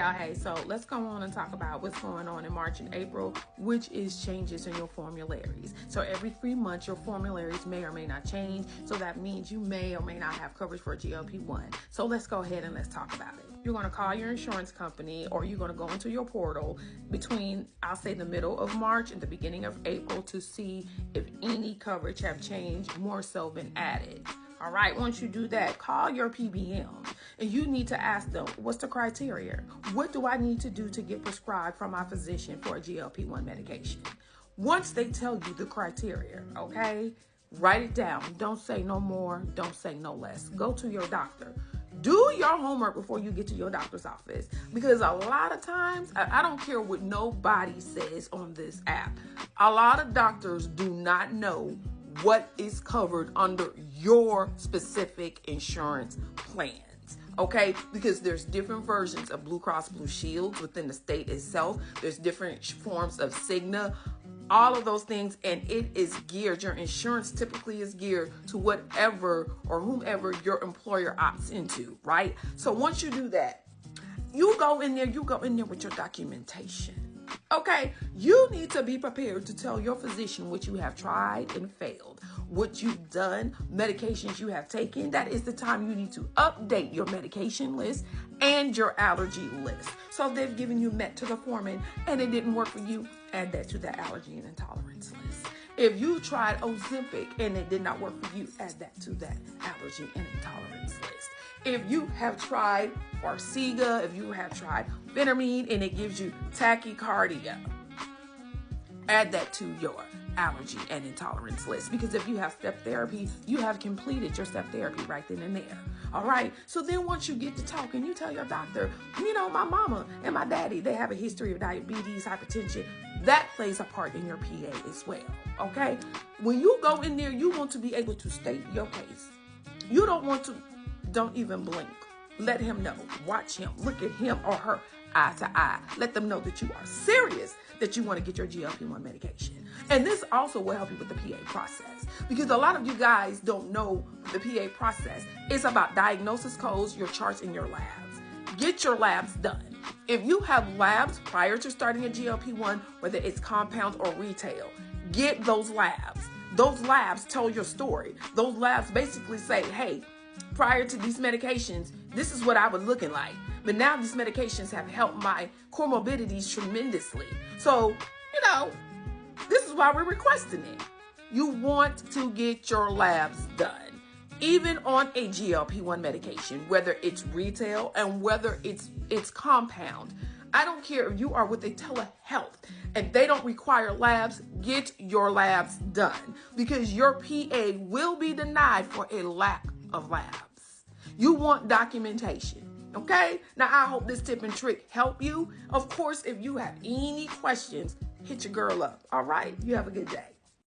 Hey, so let's go on and talk about what's going on in March and April, which is changes in your formularies. So every 3 months, your formularies may or may not change. So that means you may or may not have coverage for a GLP-1. So let's go ahead and let's talk about it. You're going to call your insurance company, or you're going to go into your portal between, I'll say, the middle of March and the beginning of April to see if any coverage have changed, more so been added. All right, once you do that, call your PBMs and you need to ask them, what's the criteria? What do I need to do to get prescribed from my physician for a GLP-1 medication? Once they tell you the criteria, okay, write it down. Don't say no more. Don't say no less. Go to your doctor. Do your homework before you get to your doctor's office, because a lot of times, I don't care what nobody says on this app, a lot of doctors do not know what is covered under your specific insurance plans, okay? Because there's different versions of Blue Cross Blue Shields within the state itself. There's different forms of Cigna, all of those things, and it is geared, your insurance typically is geared to whatever or whomever your employer opts into, right? So once you do that, you go in there with your documentation. Okay, you need to be prepared to tell your physician what you have tried and failed, what you've done, medications you have taken. That is the time you need to update your medication list and your allergy list. So if they've given you metformin and it didn't work for you, add that to the allergy and intolerance list. If you tried Ozempic and it did not work for you, add that to that allergy and intolerance list. If you have tried Farxiga, if you have tried Phentermine and it gives you tachycardia, add that to your allergy and intolerance list. Because if you have step therapy, you have completed your step therapy right then and there. All right. So then once you get to talking, you tell your doctor, my mama and my daddy, they have a history of diabetes, hypertension. That plays a part in your PA as well. Okay. When you go in there, you want to be able to state your case. You don't even blink. Let him know. Watch him. Look at him or her eye to eye. Let them know that you are serious, that you want to get your GLP-1 medication. And this also will help you with the PA process, because a lot of you guys don't know the PA process. It's about diagnosis codes, your charts, and your labs. Get your labs done. If you have labs prior to starting a GLP-1, whether it's compound or retail, get those labs. Those labs tell your story. Those labs basically say, hey, prior to these medications, this is what I was looking like. But now these medications have helped my comorbidities tremendously. So, this is why we're requesting it. You want to get your labs done, even on a GLP-1 medication, whether it's retail and whether it's compound. I don't care if you are with a telehealth and they don't require labs, get your labs done, because your PA will be denied for a lack of labs. You want documentation. Okay? Now, I hope this tip and trick help you. Of course, if you have any questions, hit your girl up. All right? You have a good day.